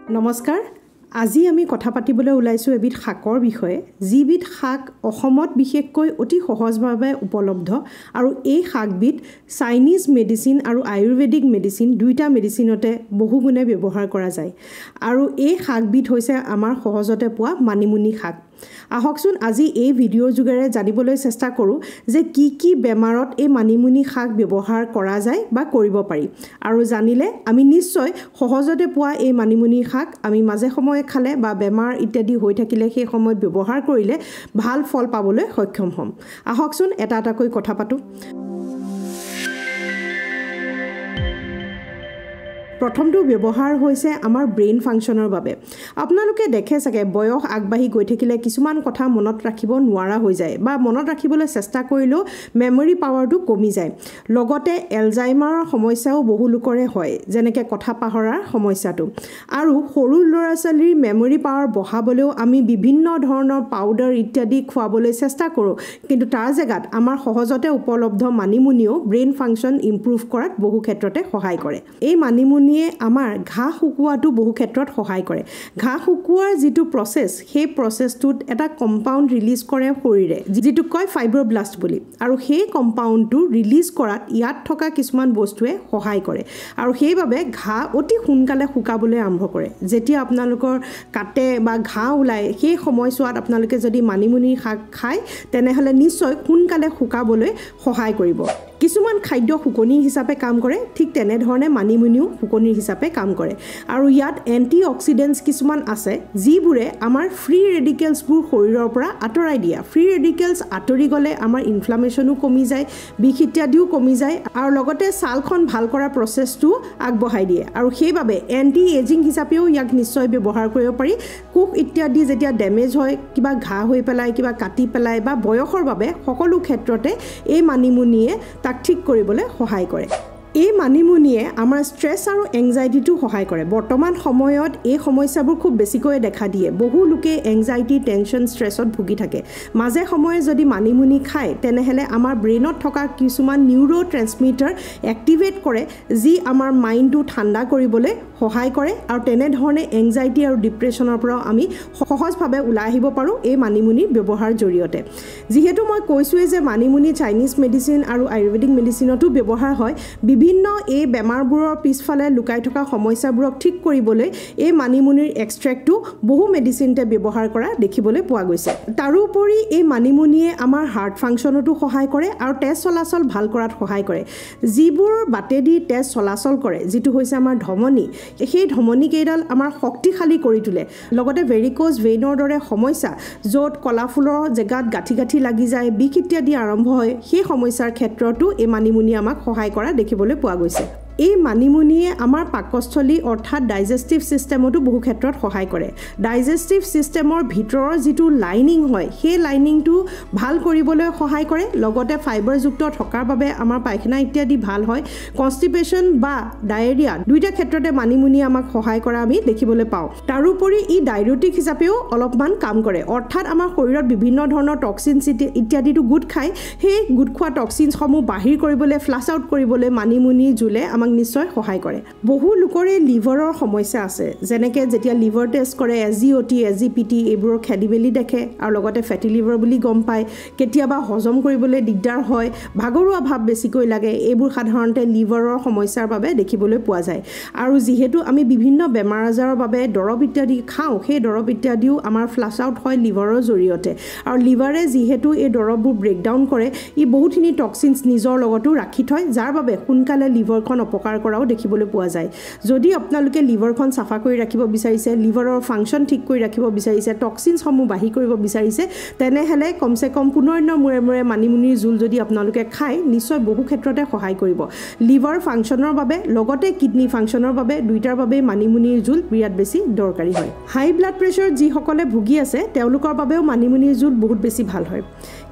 নমস্কাৰ আজি আমি কথা পাতিবলৈ ওলাইছো এবিধ শাকৰ বিষয়ে যিবিধ শাক অসমত বিশেষকৈ অতি সহজভাৱে উপলব্ধ আৰু এই শাকবিধ চাইনিজ মেডিচিন আৰু আয়ুৰ্বেদিক মেডিচিন দুইটা মেডিচিনতে বহুগুণে ব্যৱহাৰ কৰা যায় আৰু এই শাকবিধ হৈছে আমাৰ সহজতে পোৱা মানিমুনি শাক আহকচোন আজি এই ভিডিঅ'ৰ যোগেৰে জানিবলৈ চেষ্টা কৰোঁ যে কি বেমাৰত এই মানিমুনি শাক ব্যৱহাৰ কৰা যায় বা কৰিব পাৰি আৰু জানিলে আমি নিশ্চয় সহজতে পোৱা এই মানিমুনি শাক আমি মাজে সময়ে খালে বা বেমাৰ ইত্যাদি হৈ থাকিলে সেই সময়ত ব্যৱহাৰ কৰিলে ভাল ফল পাবলৈ সক্ষম হ'ম আহকচোন এটা এটাকৈ কথা পাতোঁ প্ৰথমটো ব্যৱহাৰ হৈছে আমাৰ ব্ৰেইন ফাংচনৰ বাবে আপোনালোকে দেখে চাগে বয়স আগবাঢ়ি গৈ থাকিলে কিছুমান কথা মনত ৰাখিব নোৱাৰা হৈ যায় বা মনত ৰাখিবলৈ চেষ্টা কৰিলেও মেমৰি পাৱাৰটো কমি যায় লগতে এলজাইমাৰৰ সমস্যাও বহু লোকৰে হয় যেনেকৈ কথা পাহৰাৰ সমস্যাটো আৰু সৰু ল'ৰা ছোৱালীৰ মেমৰি পাৱাৰ বঢ়াবলৈও আমি বিভিন্ন ধৰণৰ পাউডাৰ ইত্যাদি খুৱাবলৈ চেষ্টা কৰোঁ কিন্তু তাৰ জেগাত আমাৰ সহজতে উপলব্ধ মানিমুনিও ব্ৰেইন ফাংচন ইমপ্ৰুভ কৰাত বহু ক্ষেত্ৰতে সহায় কৰে এই মানিমুনি আমাৰ ঘাঁ শুকুৱাটো বহু ক্ষেত্ৰত সহায় কৰে ঘাঁ শুকুৱাৰ যিটো প্ৰসেছ সেই প্ৰসেছটোত এটা কম্পাউণ্ড ৰিলিজ কৰে শৰীৰে যিটো কয় ফাইব্ৰব্লাষ্ট বুলি আৰু সেই কম্পাউণ্ডটো ৰিলিজ কৰাত ইয়াত থকা কিছুমান বস্তুৱে সহায় কৰে আৰু সেইবাবে ঘাঁ অতি সোনকালে শুকাবলৈ আৰম্ভ কৰে যেতিয়া আপোনালোকৰ কাটে বা ঘাঁ ওলায় সেই সময়ছোৱাত আপোনালোকে যদি মানিমুনি শাক খায় তেনেহ'লে নিশ্চয় সোনকালে শুকাবলৈ সহায় কৰিব কিছুমান খাদ্য শুকনি হিচাপে কাম কৰে ঠিক তেনেধৰণে মানিমুনিও শুকনি হিচাপে কাম কৰে আৰু ইয়াত এন্টি অক্সিডেন্টছ কিছুমান আছে যিবোৰে আমাৰ ফ্ৰী ৰেডিকেলছবোৰ শৰীৰৰ পৰা আঁতৰাই দিয়ে ফ্ৰী ৰেডিকেলছ আঁতৰি গ'লে আমাৰ ইনফ্লামেশ্যনো কমি যায় বিষ ইত্যাদিও কমি যায় আৰু লগতে ছালখন ভাল কৰা প্ৰচেছটো আগবঢ়াই দিয়ে আৰু সেইবাবে এন্টি এজিং হিচাপেও ইয়াক নিশ্চয় ব্যৱহাৰ কৰিব পাৰি কোষ ইত্যাদি যেতিয়া ডেমেজ হয় কিবা ঘাঁ হৈ পেলাই কিবা কাটি পেলাই বা বয়সৰ বাবে সকলো ক্ষেত্ৰতে এই মানিমুনিয়ে তাক ঠিক কৰিবলৈ সহায় কৰে এই মানিমুনিয়ে আমাৰ ষ্ট্ৰেছ আৰু এংজাইটিটো সহায় কৰে বৰ্তমান সময়ত এই সমস্যাবোৰ খুব বেছিকৈ দেখা দিয়ে বহু লোকে এংজাইটি টেনশ্যন ষ্ট্ৰেছত ভুগি থাকে মাজে সময়ে যদি মানিমুনি খায় তেনেহ'লে আমাৰ ব্ৰেইনত থকা কিছুমান নিউৰো ট্ৰেন্সমিটাৰ এক্টিভেট কৰে যি আমাৰ মাইণ্ডটো ঠাণ্ডা কৰিবলৈ সহায় কৰে আৰু তেনেধৰণে এংজাইটি আৰু ডিপ্ৰেশ্যনৰ পৰাও আমি সহজভাৱে ওলাই আহিব পাৰোঁ এই মানিমুনিৰ ব্যৱহাৰ জৰিয়তে যিহেতু মই কৈছোঁৱেই যে মানিমুনি চাইনিজ মেডিচিন আৰু আয়ুৰ্বেদিক মেডিচিনতো ব্যৱহাৰ হয় বিভিন্ন এই বেমাৰবোৰৰ পিছফালে লুকাই থকা সমস্যাবোৰক ঠিক কৰিবলৈ এই মানিমুনিৰ এক্সট্ৰেক্টটো বহু মেডিচিনতে ব্যৱহাৰ কৰা দেখিবলৈ পোৱা গৈছে তাৰোপৰি এই মানিমুনিয়ে আমাৰ হাৰ্ট ফাংচনতো সহায় কৰে আৰু তেজ চলাচল ভাল কৰাত সহায় কৰে যিবোৰ বাটেদি তেজ চলাচল কৰে যিটো হৈছে আমাৰ ধমনী সেই ধমনীকেইডাল আমাৰ শক্তিশালী কৰি তোলে লগতে ভেৰিক'জ ভেইনৰ দৰে সমস্যা য'ত কলাফুলৰ জেগাত গাঁঠি লাগি যায় বিষ ইত্যাদি আৰম্ভ হয় সেই সমস্যাৰ ক্ষেত্ৰতো এই মানিমুনিয়ে আমাক সহায় কৰা দেখিবলৈ পোৱা গৈছে এই মানিমুনিয়ে আমাৰ পাকস্থলী অৰ্থাৎ ডাইজেষ্টিভ সিস্টেমতো বহু ক্ষেত্ৰত সহায় কৰে ডাইজেষ্টিভ সিস্টেমৰ ভিতৰৰ যিটো লাইনিং হয় সেই লাইনিংটো ভাল কৰিবলৈ সহায় কৰে লগতে ফাইবাৰযুক্ত থকাৰ বাবে আমাৰ পায়খানা ইত্যাদি ভাল হয় কনষ্টিপেশ্যন বা ডায়েৰিয়া দুইটা ক্ষেত্ৰতে মানিমুনিয়ে আমাক সহায় কৰা আমি দেখিবলৈ পাওঁ তাৰোপৰি ই ডাইৰেটিক হিচাপেও অলপমান কাম কৰে অৰ্থাৎ আমাৰ শৰীৰত বিভিন্ন ধৰণৰ টক্সিনছ ইত্যাদিটো গোট খায় সেই গোট খোৱা টক্সিনছসমূহ বাহিৰ কৰিবলৈ ফ্লাছ আউট কৰিবলৈ মানিমুনি জোলে আমাক নিশ্চয় সহায় কৰে বহু লোকৰে লিভাৰৰ সমস্যা আছে যেনেকৈ যেতিয়া লিভাৰ টেষ্ট কৰে SGOT SGPT এইবোৰৰ খেলিমেলি দেখে আৰু লগতে ফেটি লিভাৰ বুলি গম পায় কেতিয়াবা হজম কৰিবলৈ দিগদাৰ হয় ভাগৰুৱা ভাৱ বেছিকৈ লাগে এইবোৰ সাধাৰণতে লিভাৰৰ সমস্যাৰ বাবে দেখিবলৈ পোৱা যায় আৰু যিহেতু আমি বিভিন্ন বেমাৰ আজাৰৰ বাবে দৰৱ ইত্যাদি খাওঁ সেই দৰৱ ইত্যাদিও আমাৰ ফ্লাছ আউট হয় লিভাৰৰ জৰিয়তে আৰু লিভাৰে যিহেতু এই দৰৱবোৰ ব্ৰেকডাউন কৰে ই বহুতখিনি টক্সিনছ নিজৰ লগতো ৰাখি থয় যাৰ বাবে সোনকালে লিভাৰখন অপকাৰ কৰাও দেখিবলৈ পোৱা যায় যদি আপোনালোকে লিভাৰখন চাফা কৰি ৰাখিব বিচাৰিছে লিভাৰৰ ফাংচন ঠিক কৰি ৰাখিব বিচাৰিছে টক্সিনছসমূহ বাহিৰ কৰিব বিচাৰিছে তেনেহ'লে কমচে কম 15 দিনৰ মূৰে মানিমুনিৰ জোল যদি আপোনালোকে খায় নিশ্চয় বহু ক্ষেত্ৰতে সহায় কৰিব লিভাৰ ফাংচনৰ বাবে লগতে কিডনি ফাংচনৰ বাবে দুইটাৰ বাবে মানিমুনিৰ জোল বিৰাট বেছি দৰকাৰী হয় হাই ব্লাড প্ৰেছাৰ যিসকলে ভুগি আছে তেওঁলোকৰ বাবেও মানিমুনিৰ জোল বহুত বেছি ভাল হয়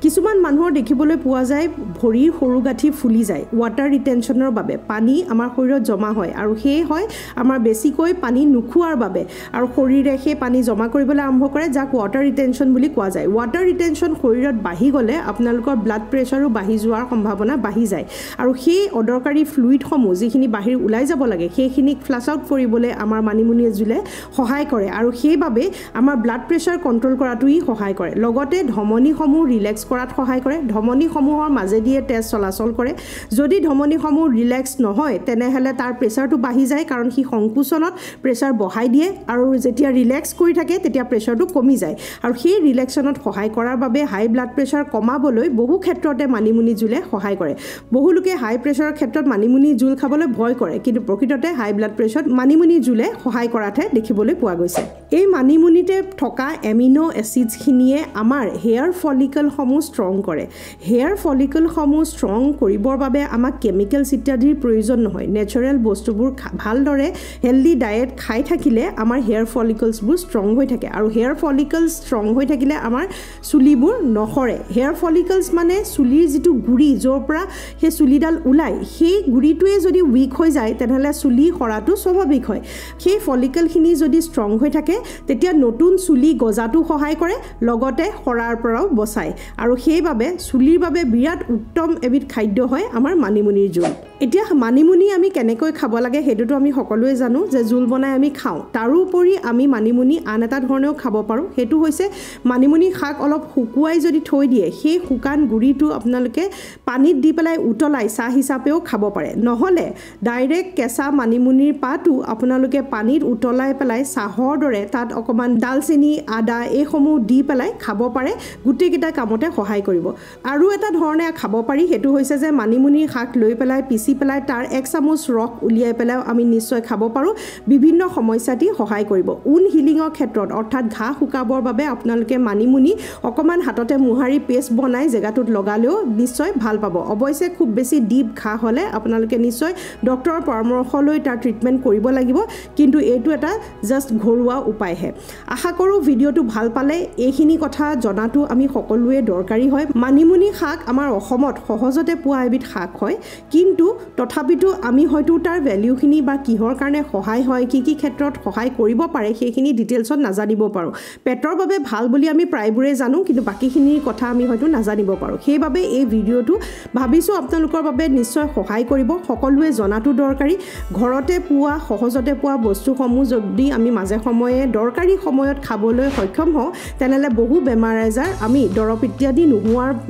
কিছুমান মানুহৰ দেখিবলৈ পোৱা যায় ভৰিৰ সৰু গাঁঠি ফুলি যায় ৱাটাৰ ৰিটেনশ্যনৰ বাবে পানী আমাৰ শৰীৰত জমা হয় আৰু সেই হয় আমাৰ বেছিকৈ পানী নুখুৱাৰ বাবে আৰু শৰীৰে সেই পানী জমা কৰিবলৈ আৰম্ভ কৰে যাক ৱাটাৰ ৰিটেনশ্যন বুলি কোৱা যায় ৱাটাৰ ৰিটেনশ্যন শৰীৰত বাঢ়ি গ'লে আপোনালোকৰ ব্লাড প্ৰেছাৰো বাঢ়ি যোৱাৰ সম্ভাৱনা বাঢ়ি যায় আৰু সেই অদৰকাৰী ফ্লুইডসমূহ যিখিনি বাহিৰ ওলাই যাব লাগে সেইখিনিক ফ্লাছ আউট কৰিবলৈ আমাৰ মানিমুনিয়ে জুলে সহায় কৰে আৰু সেইবাবে আমাৰ ব্লাড প্ৰেছাৰ কণ্ট্ৰল কৰাটোই সহায় কৰে লগতে ধমনীসমূহ ৰিলেক্স কৰাত সহায় কৰে ধমনীসমূহৰ মাজেদিয়ে তেজ চলাচল কৰে যদি ধমনীসমূহ ৰিলেক্স নহয় তেনেহ'লে তাৰ প্ৰেছাৰটো বাঢ়ি যায় কাৰণ সি সংকোচনত প্ৰেছাৰ বঢ়াই দিয়ে আৰু যেতিয়া ৰিলেক্স কৰি থাকে তেতিয়া প্ৰেছাৰটো কমি যায় আৰু সেই ৰিলেক্সনত সহায় কৰাৰ বাবে হাই ব্লাড প্ৰেছাৰ কমাবলৈ বহু ক্ষেত্ৰতে মানিমুনি জুলে সহায় কৰে বহু লোকে হাই প্ৰেছাৰৰ ক্ষেত্ৰত মানিমুনি জুল খাবলৈ ভয় কৰে কিন্তু প্ৰকৃততে হাই ব্লাড প্ৰেছাৰত মানিমুনি জুলে সহায় কৰাতহে দেখিবলৈ পোৱা গৈছে এই মানিমুনিতে থকা এমিনো এচিডছখিনিয়ে আমাৰ হেয়াৰ ফলিকলসমূহ ষ্ট্ৰং কৰে হেয়াৰ ফলিকলসমূহ ষ্ট্ৰং কৰিবৰ বাবে আমাক কেমিকেলছ ইত্যাদিৰ প্ৰয়োজন নহয় নেচাৰেল বস্তুবোৰ ভালদৰে হেল্ডি ডায়েট খাই থাকিলে আমাৰ হেয়াৰ ফলিকলছবোৰ ষ্ট্ৰং হৈ থাকে আৰু হেয়াৰ ফলিকলছ ষ্ট্ৰং হৈ থাকিলে আমাৰ চুলিবোৰ নসৰে হেয়াৰ ফলিকলছ মানে চুলিৰ যিটো গুৰি য'ৰ পৰা সেই চুলিডাল ওলায় সেই গুৰিটোৱে যদি উইক হৈ যায় তেনেহ'লে চুলি সৰাটো স্বাভাৱিক হয় সেই ফলিকলখিনি যদি ষ্ট্ৰং হৈ থাকে তেতিয়া নতুন চুলি গজাটো সহায় কৰে লগতে সৰাৰ পৰাও বচায় আৰু সেইবাবে চুলিৰ বাবে বিৰাট উত্তম এবিধ খাদ্য হয় আমাৰ মানিমুনিৰ জোল এতিয়া মানিমুনি আমি কেনেকৈ খাব লাগে সেইটোতো আমি সকলোৱে জানো যে জোল বনাই আমি খাওঁ তাৰোপৰি আমি মানিমুনি আন এটা ধৰণেও খাব পাৰোঁ সেইটো হৈছে মানিমুনি শাক অলপ শুকুৱাই যদি থৈ দিয়ে সেই শুকান গুৰিটো আপোনালোকে পানীত দি পেলাই উতলাই চাহ হিচাপেও খাব পাৰে নহ'লে ডাইৰেক্ট কেঁচা মানিমুনিৰ পাতো আপোনালোকে পানীত উতলাই পেলাই চাহৰ দৰে তাত অকণমান ডালচেনি আদা এইসমূহ দি পেলাই খাব পাৰে গোটেইকেইটা কামতে সহায় কৰিব আৰু এটা ধৰণে খাব পাৰি সেইটো হৈছে যে মানিমুনিৰ শাক লৈ পেলাই পিচি পেলাই তাৰ 1 চামুচ ৰস উলিয়াই পেলাই আমি নিশ্চয় খাব পাৰোঁ বিভিন্ন সমস্যাটি সহায় কৰিব উন হিলিঙৰ ক্ষেত্ৰত অৰ্থাৎ ঘাঁ শুকাবৰ বাবে আপোনালোকে মানিমুনি অকণমান হাততে মোহাৰি পেষ্ট বনাই জেগাটোত লগালেও নিশ্চয় ভাল পাব অৱশ্যে খুব বেছি ডিপ ঘাঁ হ'লে আপোনালোকে নিশ্চয় ডক্টৰৰ পৰামৰ্শ লৈ তাৰ ট্ৰিটমেণ্ট কৰিব লাগিব কিন্তু এইটো এটা জাষ্ট ঘৰুৱা উপায়হে আশা কৰোঁ ভিডিঅ'টো ভাল পালে এইখিনি কথা জনাটো আমি সকলোৱে দৰকাৰী হয় মানিমুনি শাক আমাৰ অসমত সহজতে পোৱা এবিধ শাক হয় কিন্তু তথাপিতো আমি হয়তো তাৰ ভেলিউখিনি বা কিহৰ কাৰণে সহায় হয় কি ক্ষেত্ৰত সহায় কৰিব পাৰে সেইখিনি ডিটেইলছত নাজানিব পাৰোঁ পেটৰ বাবে ভাল বুলি আমি প্ৰায়বোৰে জানো কিন্তু বাকীখিনিৰ কথা আমি হয়তো নাজানিব পাৰোঁ সেইবাবে এই ভিডিঅ'টো ভাবিছোঁ আপোনালোকৰ বাবে নিশ্চয় সহায় কৰিব সকলোৱে জনাটো দৰকাৰী ঘৰতে পোৱা সহজতে পোৱা বস্তুসমূহ যদি আমি মাজে সময়ে দৰকাৰী সময়ত খাবলৈ সক্ষম হওঁ তেনেহ'লে বহু বেমাৰ আজাৰ আমি দৰৱ ইত্যাদি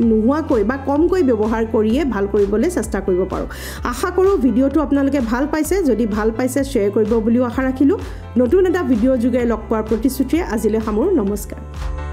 নোহোৱাকৈ বা কমকৈ ব্যৱহাৰ কৰিয়ে ভাল কৰিবলৈ চেষ্টা কৰিব পাৰোঁ আশা কৰোঁ ভিডিঅ'টো আপোনালোকে ভাল পাইছে যদি ভাল পাইছে শ্বেয়াৰ কৰিব বুলিও আশা ৰাখিলোঁ নতুন এটা ভিডিঅ' যোগে লগ পোৱাৰ প্ৰতিশ্ৰুতিৰে আজিলৈ সামৰোঁ নমস্কাৰ